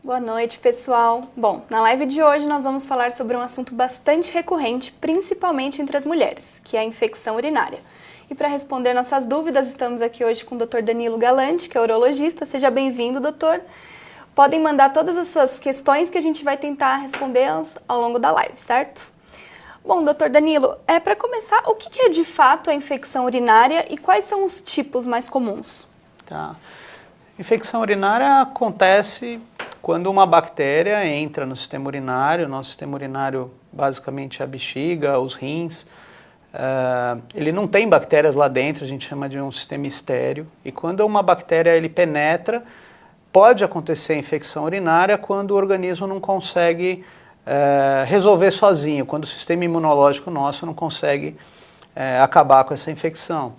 Boa noite, pessoal. Bom, na live de hoje nós vamos falar sobre um assunto bastante recorrente, principalmente entre as mulheres, que é a infecção urinária. E para responder nossas dúvidas, estamos aqui hoje com o Dr. Danilo Galante, que é urologista. Seja bem-vindo, doutor. Podem mandar todas as suas questões que a gente vai tentar respondê-las ao longo da live, certo? Bom, doutor Danilo, para começar, o que é de fato a infecção urinária e quais são os tipos mais comuns? Tá. Infecção urinária acontece quando uma bactéria entra no sistema urinário. Nosso sistema urinário basicamente é a bexiga, os rins. Ele não tem bactérias lá dentro, a gente chama de um sistema estéril. E quando uma bactéria ele penetra, pode acontecer a infecção urinária quando o organismo não consegue resolver sozinho, quando o sistema imunológico nosso não consegue acabar com essa infecção.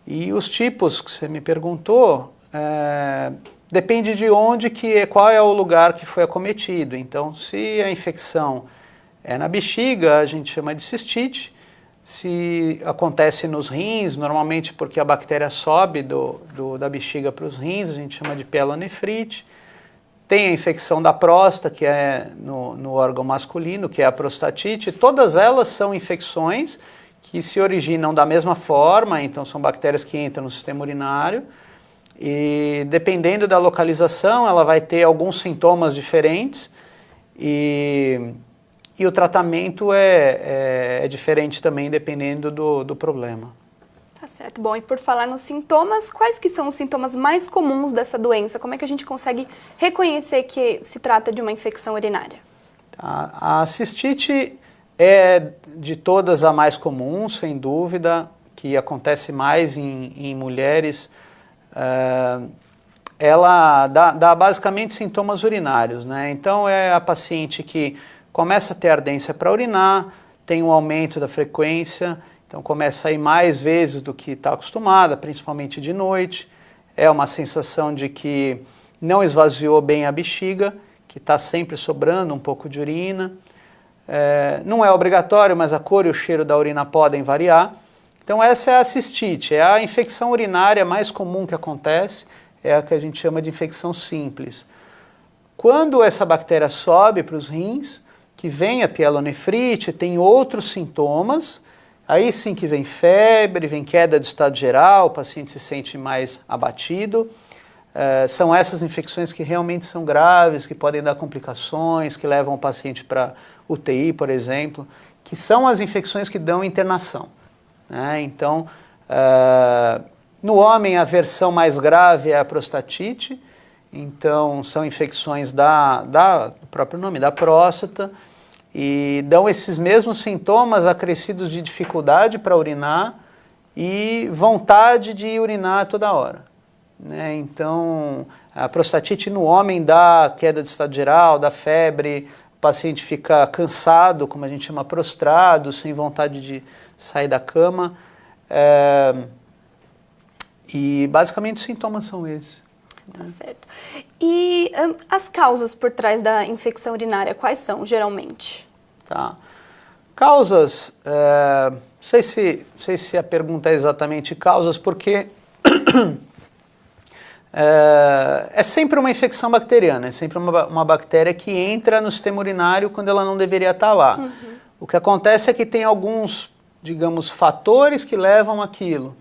E os tipos que você me perguntou, depende de qual é o lugar que foi acometido. Então, se a infecção é na bexiga, a gente chama de cistite. Se acontece nos rins, normalmente porque a bactéria sobe da bexiga para os rins, a gente chama de pielonefrite. Tem a infecção da próstata, que é no órgão masculino, que é a prostatite. Todas elas são infecções que se originam da mesma forma, então são bactérias que entram no sistema urinário. E dependendo da localização, ela vai ter alguns sintomas diferentes e o tratamento é diferente também, dependendo do problema. Tá certo. Bom, e por falar nos sintomas, quais que são os sintomas mais comuns dessa doença? Como é que a gente consegue reconhecer que se trata de uma infecção urinária? Tá. A cistite é de todas a mais comum, sem dúvida, que acontece mais em mulheres. Ela dá basicamente sintomas urinários, né? Então é a paciente que começa a ter ardência para urinar, tem um aumento da frequência, então começa a ir mais vezes do que está acostumada, principalmente de noite. É uma sensação de que não esvaziou bem a bexiga, que está sempre sobrando um pouco de urina. Não é obrigatório, mas a cor e o cheiro da urina podem variar. Então essa é a cistite, é a infecção urinária mais comum que acontece, é a que a gente chama de infecção simples. Quando essa bactéria sobe para os rins, que vem a pielonefrite, tem outros sintomas, aí sim que vem febre, vem queda de estado geral, o paciente se sente mais abatido. São essas infecções que realmente são graves, que podem dar complicações, que levam o paciente para UTI, por exemplo, que são as infecções que dão internação. Então, no homem a versão mais grave é a prostatite, então são infecções do próprio nome, da próstata, e dão esses mesmos sintomas acrescidos de dificuldade para urinar e vontade de urinar toda hora. Então, a prostatite no homem dá queda de estado geral, dá febre, o paciente fica cansado, como a gente chama, prostrado, sem vontade de sair da cama. E basicamente os sintomas são esses. Tá certo. E as causas por trás da infecção urinária, quais são, geralmente? Tá. Causas, não sei se a pergunta é exatamente causas, porque é sempre uma infecção bacteriana, é sempre uma bactéria que entra no sistema urinário quando ela não deveria estar lá. Uhum. O que acontece é que tem alguns, digamos, fatores que levam àquilo.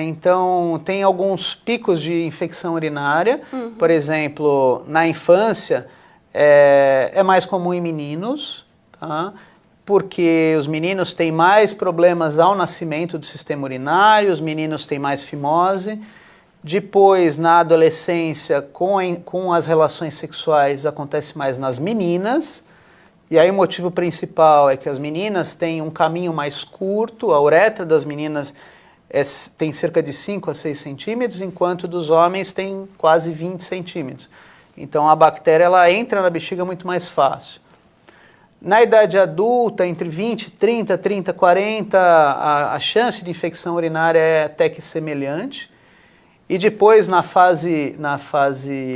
Então, tem alguns picos de infecção urinária. Uhum. Por exemplo, na infância, é mais comum em meninos, tá? Porque os meninos têm mais problemas ao nascimento do sistema urinário, os meninos têm mais fimose. Depois, na adolescência, com as relações sexuais, acontece mais nas meninas. E aí o motivo principal é que as meninas têm um caminho mais curto, a uretra das meninas tem cerca de 5 a 6 centímetros, enquanto dos homens tem quase 20 centímetros. Então a bactéria ela entra na bexiga muito mais fácil. Na idade adulta, entre 20, 30, 40, a chance de infecção urinária é até que semelhante. E depois, na fase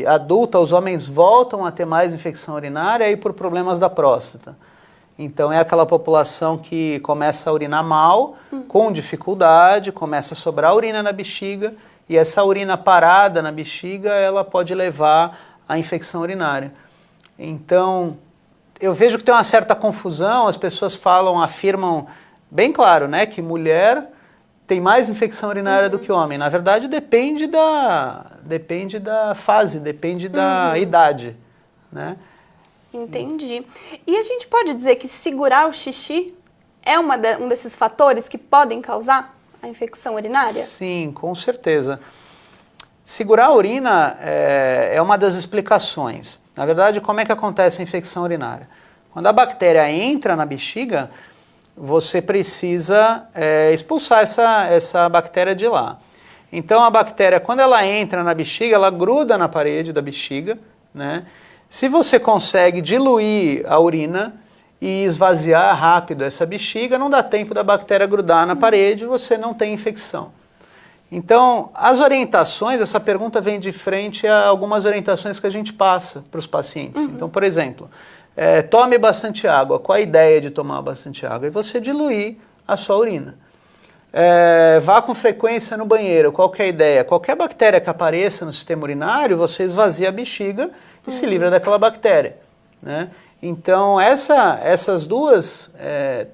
adulta, os homens voltam a ter mais infecção urinária aí por problemas da próstata. Então, é aquela população que começa a urinar mal, com dificuldade, começa a sobrar urina na bexiga, e essa urina parada na bexiga, ela pode levar à infecção urinária. Então, eu vejo que tem uma certa confusão, as pessoas afirmam bem claro, né, que mulher tem mais infecção urinária do que homem. Na verdade, depende da fase, depende da idade, né? Entendi. E a gente pode dizer que segurar o xixi é um desses fatores que podem causar a infecção urinária? Sim, com certeza. Segurar a urina é uma das explicações. Na verdade, como é que acontece a infecção urinária? Quando a bactéria entra na bexiga, você precisa expulsar essa bactéria de lá. Então, a bactéria, quando ela entra na bexiga, ela gruda na parede da bexiga, né? Se você consegue diluir a urina e esvaziar rápido essa bexiga, não dá tempo da bactéria grudar na parede e você não tem infecção. Então, as orientações, essa pergunta vem de frente a algumas orientações que a gente passa para os pacientes. Então, por exemplo, tome bastante água. Qual a ideia de tomar bastante água? É você diluir a sua urina. Vá com frequência no banheiro. Qual que é a ideia? Qualquer bactéria que apareça no sistema urinário, você esvazia a bexiga e se livra daquela bactéria, né? Então, essas duas,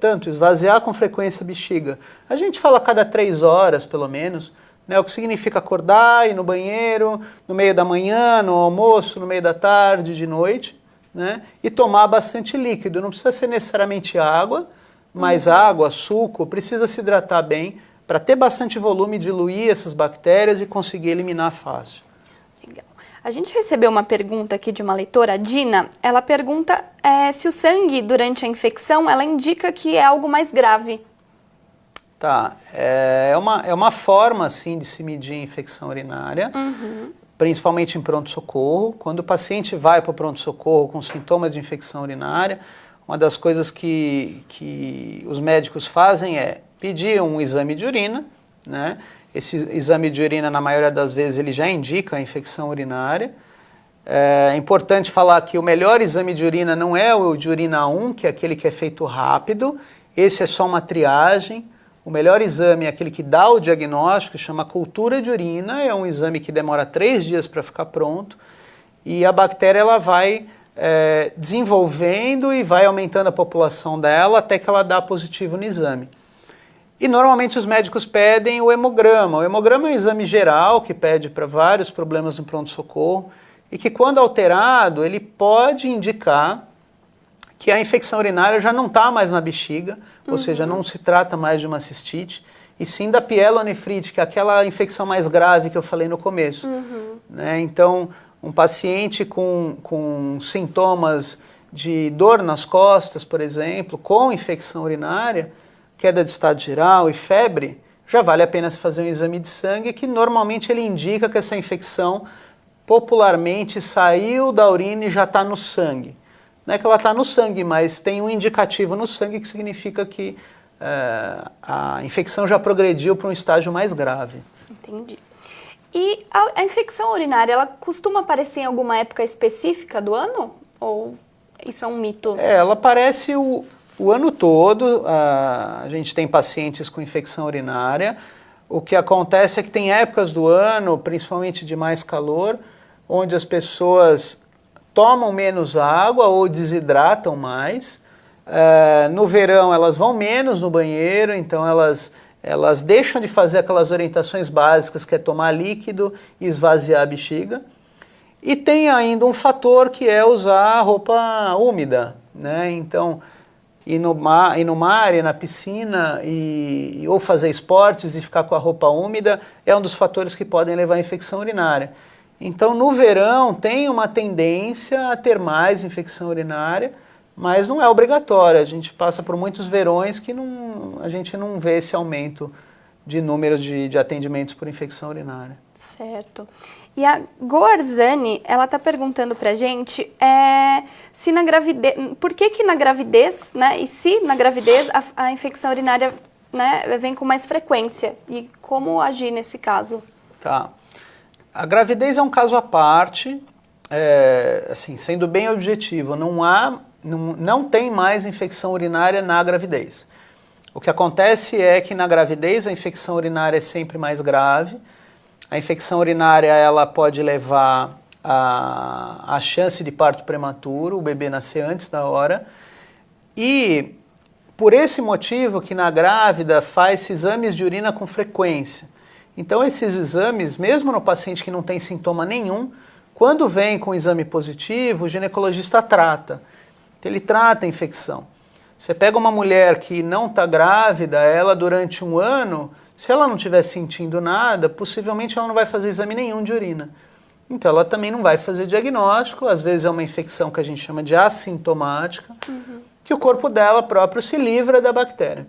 tanto esvaziar com frequência a bexiga, a gente fala a cada 3 horas, pelo menos, né, o que significa acordar, ir no banheiro, no meio da manhã, no almoço, no meio da tarde, de noite, né, e tomar bastante líquido. Não precisa ser necessariamente água, mas água, suco, precisa se hidratar bem para ter bastante volume, diluir essas bactérias e conseguir eliminar fácil. Legal. A gente recebeu uma pergunta aqui de uma leitora, a Dina. Ela pergunta se o sangue, durante a infecção, ela indica que é algo mais grave. Tá, é uma forma, assim, de se medir a infecção urinária, principalmente em pronto-socorro. Quando o paciente vai para o pronto-socorro com sintomas de infecção urinária, uma das coisas que os médicos fazem é pedir um exame de urina, né? Esse exame de urina, na maioria das vezes, ele já indica a infecção urinária. É importante falar que o melhor exame de urina não é o de urina 1, que é aquele que é feito rápido. Esse é só uma triagem. O melhor exame é aquele que dá o diagnóstico, chama cultura de urina. É um exame que demora 3 dias para ficar pronto. E a bactéria ela vai desenvolvendo e vai aumentando a população dela até que ela dá positivo no exame. E normalmente os médicos pedem o hemograma. O hemograma é um exame geral que pede para vários problemas no pronto-socorro e que, quando alterado, ele pode indicar que a infecção urinária já não está mais na bexiga, ou seja, não se trata mais de uma cistite, e sim da pielonefrite, que é aquela infecção mais grave que eu falei no começo. Né? Então, um paciente com sintomas de dor nas costas, por exemplo, com infecção urinária, queda de estado geral e febre, já vale a pena se fazer um exame de sangue, que normalmente ele indica que essa infecção popularmente saiu da urina e já está no sangue. Não é que ela está no sangue, mas tem um indicativo no sangue que significa que a infecção já progrediu para um estágio mais grave. Entendi. E a infecção urinária, ela costuma aparecer em alguma época específica do ano? Ou isso é um mito? Ela aparece o ano todo. A gente tem pacientes com infecção urinária. O que acontece é que tem épocas do ano, principalmente de mais calor, onde as pessoas tomam menos água ou desidratam mais. No verão elas vão menos no banheiro, então elas deixam de fazer aquelas orientações básicas, que é tomar líquido e esvaziar a bexiga. E tem ainda um fator que é usar roupa úmida, né? Então, ir no mar e na piscina ou fazer esportes e ficar com a roupa úmida é um dos fatores que podem levar à infecção urinária. Então, no verão, tem uma tendência a ter mais infecção urinária, mas não é obrigatório. A gente passa por muitos verões que a gente não vê esse aumento de números de atendimentos por infecção urinária. Certo. E a Gorzani, ela está perguntando para a gente se na gravidez, por que na gravidez, né, e se na gravidez a infecção urinária, né, vem com mais frequência e como agir nesse caso? Tá. A gravidez é um caso à parte, assim, sendo bem objetivo, não tem mais infecção urinária na gravidez. O que acontece é que na gravidez a infecção urinária é sempre mais grave. A infecção urinária ela pode levar a chance de parto prematuro, o bebê nascer antes da hora. E por esse motivo que na grávida faz exames de urina com frequência. Então esses exames, mesmo no paciente que não tem sintoma nenhum, quando vem com exame positivo, o ginecologista trata. Então, ele trata a infecção. Você pega uma mulher que não está grávida, ela durante um ano, se ela não estiver sentindo nada, possivelmente ela não vai fazer exame nenhum de urina. Então ela também não vai fazer diagnóstico, às vezes é uma infecção que a gente chama de assintomática, que o corpo dela próprio se livra da bactéria.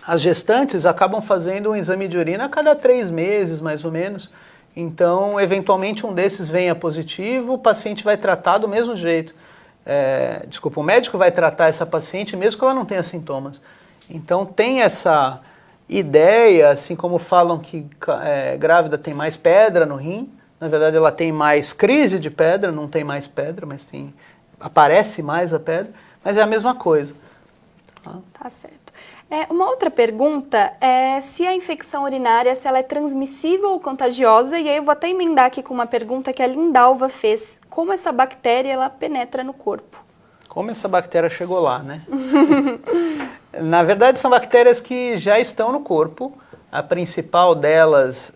As gestantes acabam fazendo um exame de urina a cada 3 meses, mais ou menos. Então, eventualmente, um desses venha positivo, o paciente vai tratar do mesmo jeito. O médico vai tratar essa paciente mesmo que ela não tenha sintomas. Então, tem essa ideia, assim como falam que grávida tem mais pedra no rim, na verdade ela tem mais crise de pedra, não tem mais pedra, mas aparece mais a pedra, mas é a mesma coisa. Tá certo. Uma outra pergunta é se a infecção urinária se ela é transmissível ou contagiosa, e aí eu vou até emendar aqui com uma pergunta que a Lindalva fez. Como essa bactéria ela penetra no corpo? Como essa bactéria chegou lá, né? Na verdade, são bactérias que já estão no corpo. A principal delas,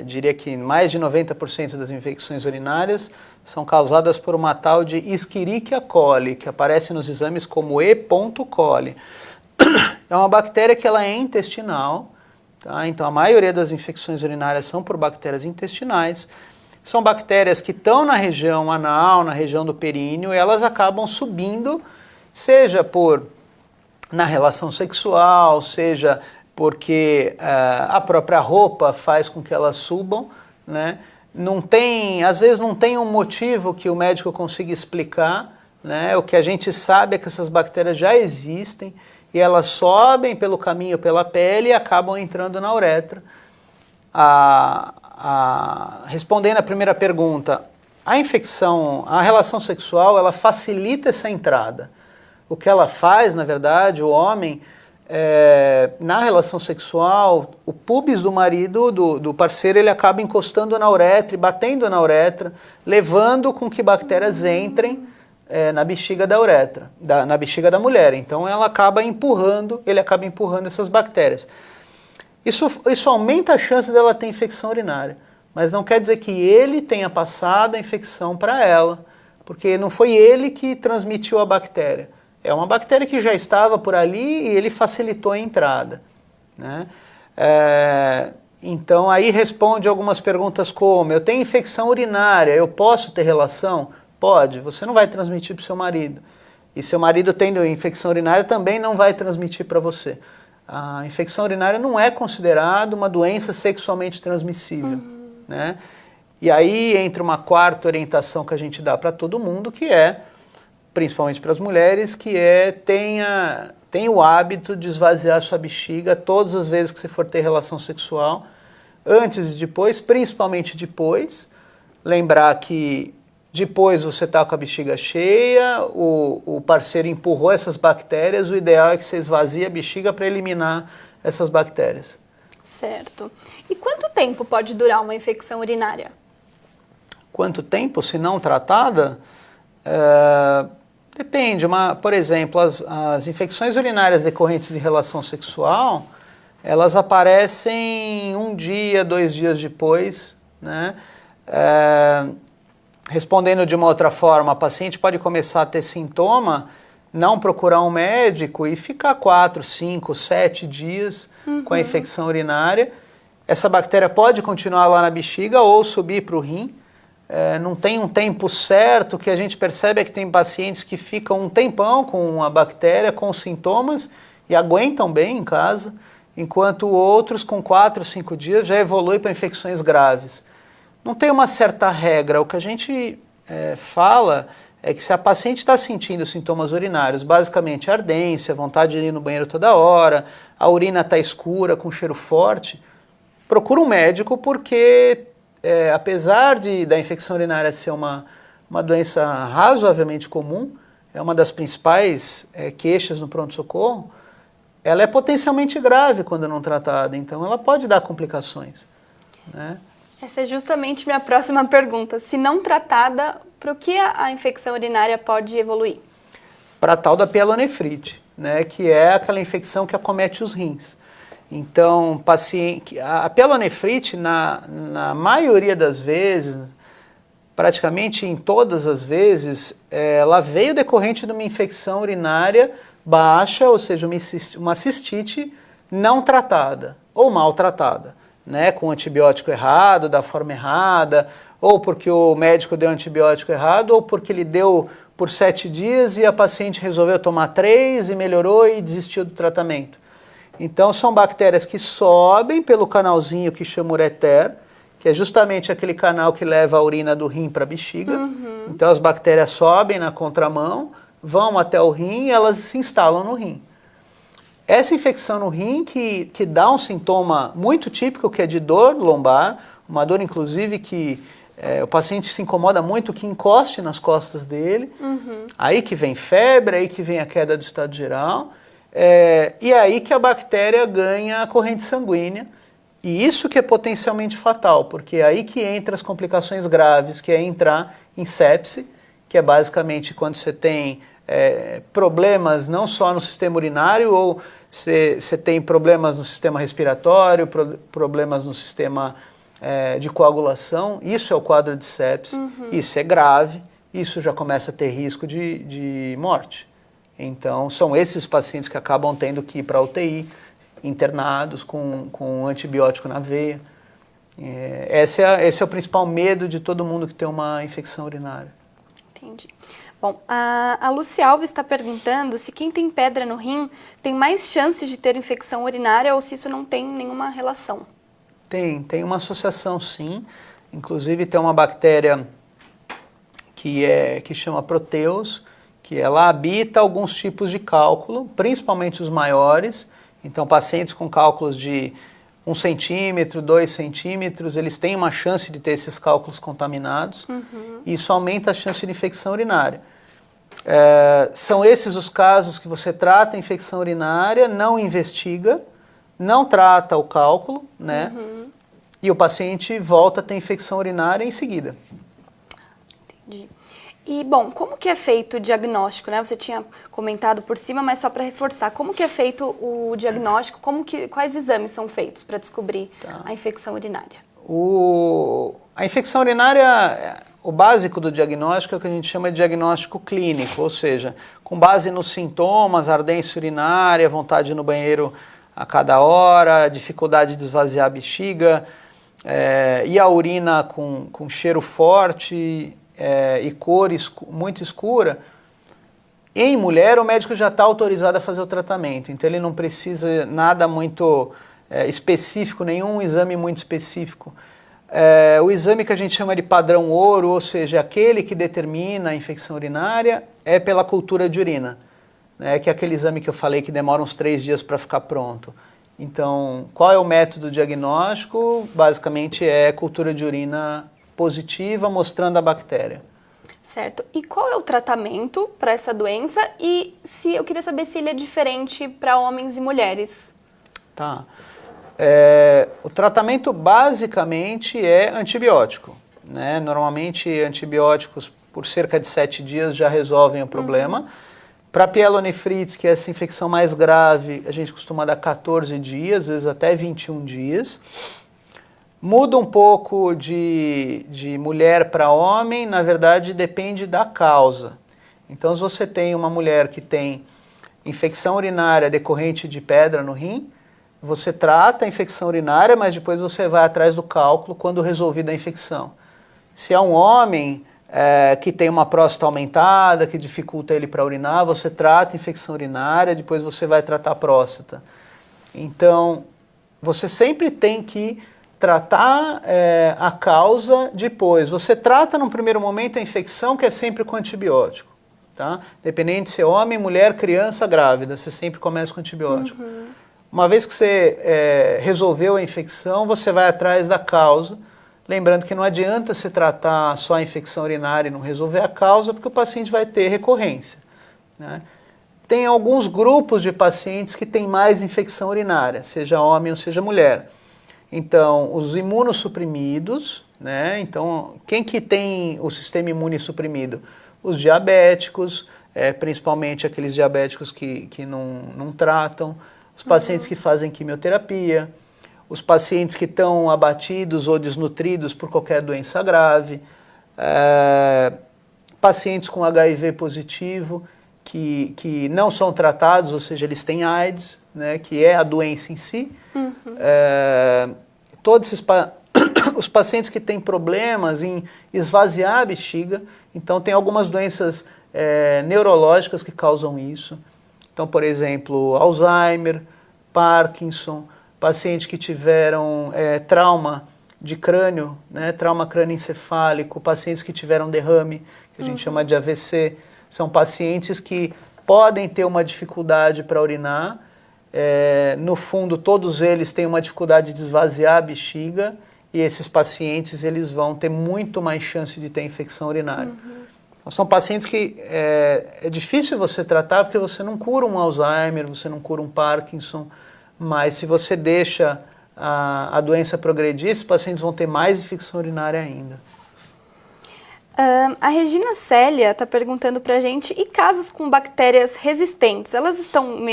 diria que mais de 90% das infecções urinárias são causadas por uma tal de Escherichia coli, que aparece nos exames como E. coli. É uma bactéria que ela é intestinal, tá? Então a maioria das infecções urinárias são por bactérias intestinais. São bactérias que estão na região anal, na região do períneo, e elas acabam subindo, seja na relação sexual, seja porque a própria roupa faz com que elas subam, né? Às vezes não tem um motivo que o médico consiga explicar, né? O que a gente sabe é que essas bactérias já existem e elas sobem pelo caminho, pela pele e acabam entrando na uretra. Respondendo à primeira pergunta, a relação sexual, ela facilita essa entrada. O que ela faz, na verdade, o homem, na relação sexual, o púbis do marido, do parceiro, ele acaba encostando na uretra e batendo na uretra, levando com que bactérias entrem na bexiga da uretra, na bexiga da mulher. Então ele acaba empurrando essas bactérias. Isso aumenta a chance dela ter infecção urinária, mas não quer dizer que ele tenha passado a infecção para ela, porque não foi ele que transmitiu a bactéria. É uma bactéria que já estava por ali e ele facilitou a entrada, né? Então aí responde algumas perguntas como: eu tenho infecção urinária, eu posso ter relação? Pode, você não vai transmitir para o seu marido. E seu marido tendo infecção urinária também não vai transmitir para você. A infecção urinária não é considerada uma doença sexualmente transmissível, né? E aí entra uma quarta orientação que a gente dá para todo mundo, que principalmente para as mulheres, que tenha o hábito de esvaziar sua bexiga todas as vezes que você for ter relação sexual, antes e depois, principalmente depois. Lembrar que depois você está com a bexiga cheia, o parceiro empurrou essas bactérias, o ideal é que você esvazie a bexiga para eliminar essas bactérias. Certo. E quanto tempo pode durar uma infecção urinária? Quanto tempo, se não tratada? Depende. Por exemplo, as infecções urinárias decorrentes de relação sexual, elas aparecem 1 dia, 2 dias depois, né? Respondendo de uma outra forma, a paciente pode começar a ter sintoma, não procurar um médico e ficar 4, 5, 7 dias com a infecção urinária. Essa bactéria pode continuar lá na bexiga ou subir para o rim. Não tem um tempo certo. O que a gente percebe é que tem pacientes que ficam um tempão com a bactéria, com sintomas, e aguentam bem em casa, enquanto outros com 4, 5 dias já evoluem para infecções graves. Não tem uma certa regra. O que a gente fala é que se a paciente está sentindo sintomas urinários, basicamente ardência, vontade de ir no banheiro toda hora, a urina está escura, com cheiro forte, procura um médico, porque apesar da infecção urinária ser uma doença razoavelmente comum, é uma das principais queixas no pronto-socorro, ela é potencialmente grave quando não tratada, então ela pode dar complicações, né? Essa é justamente minha próxima pergunta. Se não tratada, para o que a infecção urinária pode evoluir? Para a tal da pielonefrite, né, que é aquela infecção que acomete os rins. Então, a pielonefrite, na maioria das vezes, praticamente em todas as vezes, ela veio decorrente de uma infecção urinária baixa, ou seja, uma cistite não tratada ou mal tratada, né, com antibiótico errado, da forma errada, ou porque o médico deu antibiótico errado, ou porque ele deu por 7 dias e a paciente resolveu tomar 3 e melhorou e desistiu do tratamento. Então são bactérias que sobem pelo canalzinho que chama ureter, que é justamente aquele canal que leva a urina do rim para a bexiga. Então as bactérias sobem na contramão, vão até o rim e elas se instalam no rim. Essa infecção no rim que dá um sintoma muito típico, que é de dor lombar, uma dor inclusive que o paciente se incomoda muito que encoste nas costas dele, aí que vem febre, aí que vem a queda do estado geral, e aí que a bactéria ganha a corrente sanguínea, e isso que é potencialmente fatal, porque é aí que entra as complicações graves, que é entrar em sepse, que é basicamente quando você tem problemas não só no sistema urinário, ou você tem problemas no sistema respiratório, problemas no sistema de coagulação, isso é o quadro de sepse, isso é grave, isso já começa a ter risco de morte. Então, são esses pacientes que acabam tendo que ir para a UTI, internados com antibiótico na veia. Esse é o principal medo de todo mundo que tem uma infecção urinária. Entendi. Bom, a Lucy Alves está perguntando se quem tem pedra no rim tem mais chances de ter infecção urinária ou se isso não tem nenhuma relação. Tem uma associação sim, inclusive tem uma bactéria que chama Proteus, que ela habita alguns tipos de cálculo, principalmente os maiores. Então pacientes com cálculos de 1 centímetro, 2 centímetros, eles têm uma chance de ter esses cálculos contaminados, e isso aumenta a chance de infecção urinária. São esses os casos que você trata a infecção urinária, não investiga, não trata o cálculo, né? E o paciente volta a ter infecção urinária em seguida. Entendi. E, bom, como que é feito o diagnóstico, né? Você tinha comentado por cima, mas só para reforçar, como que é feito o diagnóstico, quais exames são feitos para descobrir a infecção urinária? A infecção urinária, o básico do diagnóstico é o que a gente chama de diagnóstico clínico, ou seja, com base nos sintomas, ardência urinária, vontade de ir no banheiro a cada hora, dificuldade de esvaziar a bexiga, e a urina com cheiro forte e cor muito escura. Em mulher, o médico já está autorizado a fazer o tratamento, então ele não precisa nada muito específico, nenhum exame muito específico. O exame que a gente chama de padrão ouro, ou seja, aquele que determina a infecção urinária, é pela cultura de urina, né, que é aquele exame que eu falei que demora uns 3 dias para ficar pronto. Então, qual é o método diagnóstico? Basicamente é cultura de urina positiva mostrando a bactéria. Certo. E qual é o tratamento para essa doença? E eu queria saber se ele é diferente para homens e mulheres. Tá. O tratamento basicamente é antibiótico, né? Normalmente antibióticos por cerca de 7 dias já resolvem o problema. Para pielonefrites, que é essa infecção mais grave, a gente costuma dar 14 dias, às vezes até 21 dias. Muda um pouco de mulher para homem, na verdade depende da causa. Então, se você tem uma mulher que tem infecção urinária decorrente de pedra no rim, você trata a infecção urinária, mas depois você vai atrás do cálculo quando resolvida a infecção. Se é um homem que tem uma próstata aumentada, que dificulta ele para urinar, você trata a infecção urinária, depois você vai tratar a próstata. Então, você sempre tem que tratar a causa depois. Você trata no primeiro momento a infecção, que é sempre com antibiótico. Tá? Dependente se é homem, mulher, criança, grávida, você sempre começa com antibiótico. Uma vez que você resolveu a infecção, você vai atrás da causa. Lembrando que não adianta você tratar só a infecção urinária e não resolver a causa, porque o paciente vai ter recorrência, né? Tem alguns grupos de pacientes que têm mais infecção urinária, seja homem ou seja mulher. Então, os imunossuprimidos, né? Então, quem que tem o sistema imune suprimido? Os diabéticos, principalmente aqueles diabéticos que não tratam, os pacientes que fazem quimioterapia, os pacientes que estão abatidos ou desnutridos por qualquer doença grave, pacientes com HIV positivo que não são tratados, ou seja, eles têm AIDS, né, que é a doença em si. Todos os pacientes que têm problemas em esvaziar a bexiga, então tem algumas doenças neurológicas que causam isso. Então, por exemplo, Alzheimer, Parkinson, pacientes que tiveram trauma de crânio, né, trauma crânioencefálico, pacientes que tiveram derrame, que a gente chama de AVC, são pacientes que podem ter uma dificuldade para urinar. No fundo, todos eles têm uma dificuldade de esvaziar a bexiga e esses pacientes eles vão ter muito mais chance de ter infecção urinária. Então, são pacientes que é difícil você tratar porque você não cura um Alzheimer, você não cura um Parkinson, mas se você deixa a doença progredir, esses pacientes vão ter mais infecção urinária ainda. A Regina Célia está perguntando para a gente, e casos com bactérias resistentes?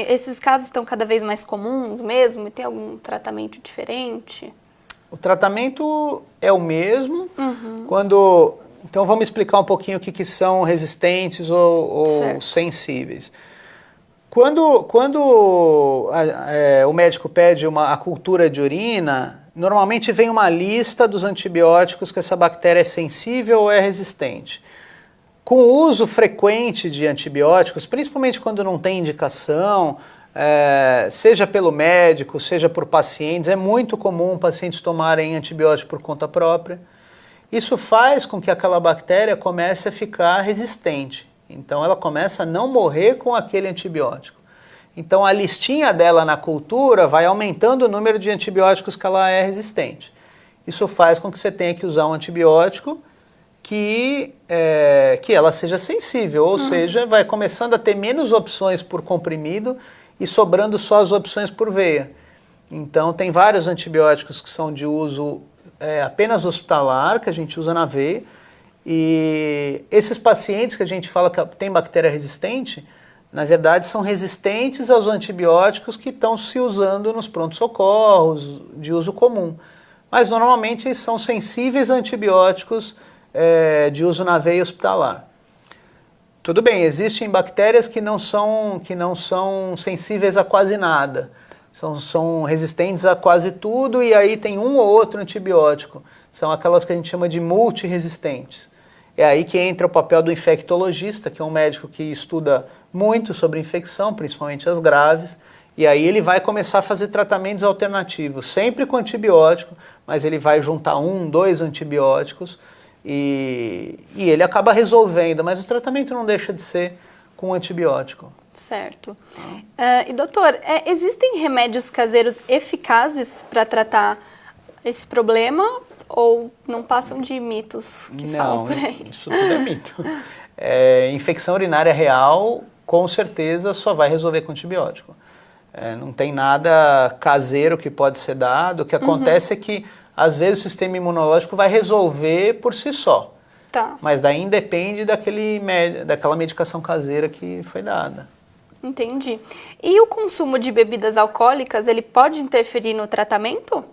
Esses casos estão cada vez mais comuns mesmo? E tem algum tratamento diferente? O tratamento é o mesmo. Então vamos explicar um pouquinho o que são resistentes ou sensíveis. Quando o médico pede a cultura de urina, normalmente vem uma lista dos antibióticos que essa bactéria é sensível ou é resistente. Com o uso frequente de antibióticos, principalmente quando não tem indicação, seja pelo médico, seja por pacientes, é muito comum pacientes tomarem antibiótico por conta própria. Isso faz com que aquela bactéria comece a ficar resistente. Então ela começa a não morrer com aquele antibiótico. Então a listinha dela na cultura vai aumentando o número de antibióticos que ela é resistente. Isso faz com que você tenha que usar um antibiótico que ela seja sensível, ou seja, vai começando a ter menos opções por comprimido e sobrando só as opções por veia. Então tem vários antibióticos que são de uso apenas hospitalar, que a gente usa na veia, e esses pacientes que a gente fala que tem bactéria resistente, na verdade são resistentes aos antibióticos que estão se usando nos pronto-socorros, de uso comum. Mas normalmente eles são sensíveis a antibióticos de uso na veia hospitalar. Tudo bem, existem bactérias que não são sensíveis a quase nada. São resistentes a quase tudo e aí tem um ou outro antibiótico. São aquelas que a gente chama de multiresistentes. É aí que entra o papel do infectologista, que é um médico que estuda muito sobre infecção, principalmente as graves, e aí ele vai começar a fazer tratamentos alternativos, sempre com antibiótico, mas ele vai juntar 1, 2 antibióticos e ele acaba resolvendo, mas o tratamento não deixa de ser com antibiótico. Certo. E doutor, existem remédios caseiros eficazes para tratar esse problema ou não passam de mitos que falam por aí? Não, isso tudo é mito. Infecção urinária real, com certeza, só vai resolver com antibiótico. Não tem nada caseiro que pode ser dado. O que acontece é que, às vezes, o sistema imunológico vai resolver por si só. Tá. Mas daí independe daquela medicação caseira que foi dada. Entendi. E o consumo de bebidas alcoólicas, ele pode interferir no tratamento?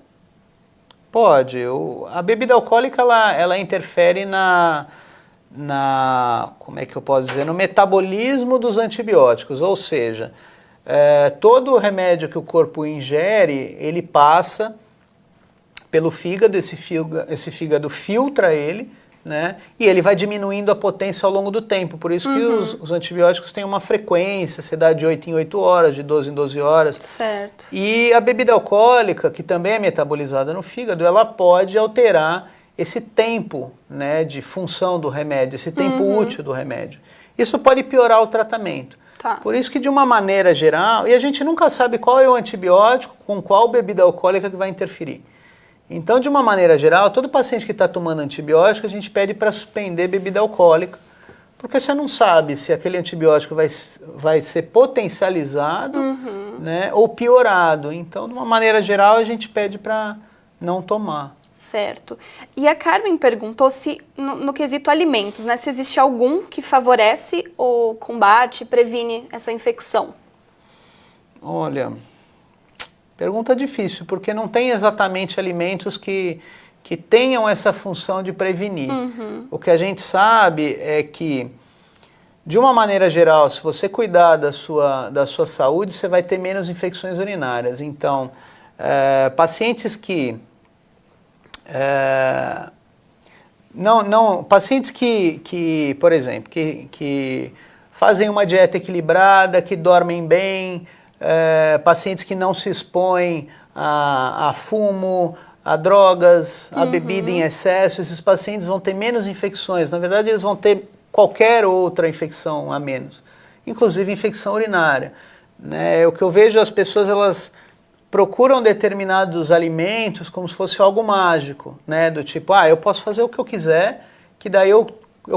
Pode. A bebida alcoólica, ela interfere como é que eu posso dizer, no metabolismo dos antibióticos, ou seja, todo remédio que o corpo ingere, ele passa pelo fígado, esse fígado filtra ele, né? E ele vai diminuindo a potência ao longo do tempo, por isso que os antibióticos têm uma frequência, você dá de 8 em 8 horas, de 12 em 12 horas. Certo. E a bebida alcoólica, que também é metabolizada no fígado, ela pode alterar esse tempo, né, de função do remédio, esse tempo útil do remédio. Isso pode piorar o tratamento. Tá. Por isso que de uma maneira geral, e a gente nunca sabe qual é o antibiótico com qual bebida alcoólica que vai interferir. Então, de uma maneira geral, todo paciente que está tomando antibiótico, a gente pede para suspender bebida alcoólica, porque você não sabe se aquele antibiótico vai ser potencializado, né, ou piorado. Então, de uma maneira geral, a gente pede para não tomar. Certo. E a Carmen perguntou se, no quesito alimentos, né, se existe algum que favorece ou combate, previne essa infecção. Olha, pergunta difícil, porque não tem exatamente alimentos que tenham essa função de prevenir. O que a gente sabe é que, de uma maneira geral, se você cuidar da sua saúde, você vai ter menos infecções urinárias. Então, pacientes que... pacientes que, por exemplo, que fazem uma dieta equilibrada, que dormem bem, pacientes que não se expõem a fumo, a drogas, a bebida em excesso, esses pacientes vão ter menos infecções. Na verdade, eles vão ter qualquer outra infecção a menos, inclusive infecção urinária. Né? O que eu vejo, as pessoas, elas procuram determinados alimentos como se fosse algo mágico, né? Do tipo, eu posso fazer o que eu quiser, que daí eu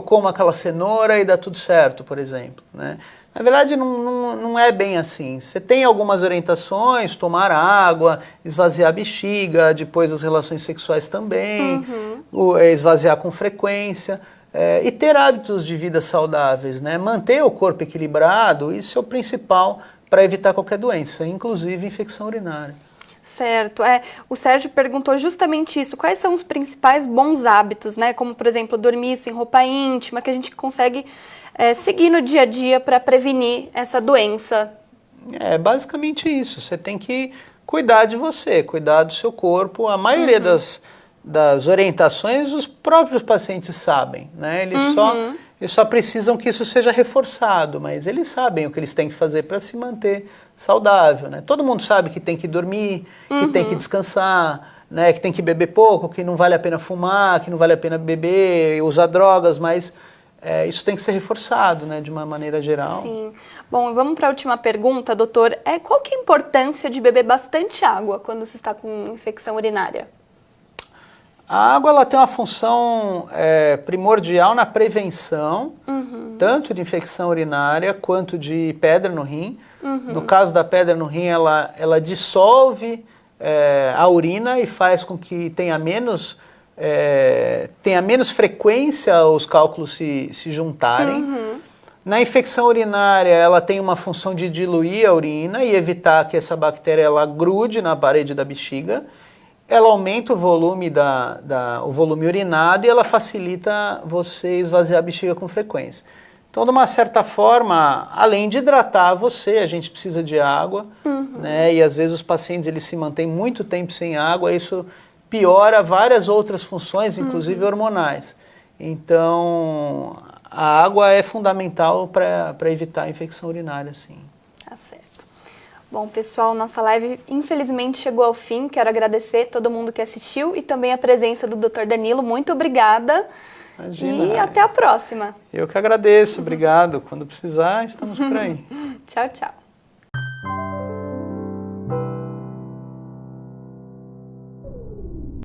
como aquela cenoura e dá tudo certo, por exemplo. Né? Na verdade, não é bem assim. Você tem algumas orientações, tomar água, esvaziar a bexiga, depois das relações sexuais também, esvaziar com frequência, e ter hábitos de vida saudáveis, né? Manter o corpo equilibrado, isso é o principal para evitar qualquer doença, inclusive infecção urinária. Certo. O Sérgio perguntou justamente isso. Quais são os principais bons hábitos, né? Como, por exemplo, dormir sem roupa íntima, que a gente consegue seguir no dia a dia para prevenir essa doença? É basicamente isso. Você tem que cuidar de você, cuidar do seu corpo. A maioria das orientações os próprios pacientes sabem, né? Eles só precisam que isso seja reforçado, mas eles sabem o que eles têm que fazer para se manter saudável, né? Todo mundo sabe que tem que dormir, que tem que descansar, né? Que tem que beber pouco, que não vale a pena fumar, que não vale a pena beber, usar drogas, mas isso tem que ser reforçado, né? De uma maneira geral. Sim. Bom, vamos para a última pergunta, doutor. Qual que é a importância de beber bastante água quando se está com infecção urinária? A água ela tem uma função primordial na prevenção, tanto de infecção urinária quanto de pedra no rim. No caso da pedra no rim, ela dissolve a urina e faz com que tenha menos frequência os cálculos se juntarem. Na infecção urinária, ela tem uma função de diluir a urina e evitar que essa bactéria ela grude na parede da bexiga. Ela aumenta o volume o volume urinado e ela facilita você esvaziar a bexiga com frequência. Então, de uma certa forma, além de hidratar você, a gente precisa de água, né? E às vezes os pacientes eles se mantêm muito tempo sem água, isso piora várias outras funções, inclusive hormonais. Então, a água é fundamental para evitar a infecção urinária, sim. Tá certo. Bom, pessoal, nossa live infelizmente chegou ao fim. Quero agradecer todo mundo que assistiu e também a presença do Dr. Danilo. Muito obrigada. Imagina. E até a próxima. Eu que agradeço. Obrigado. Quando precisar, estamos por aí. Tchau, tchau.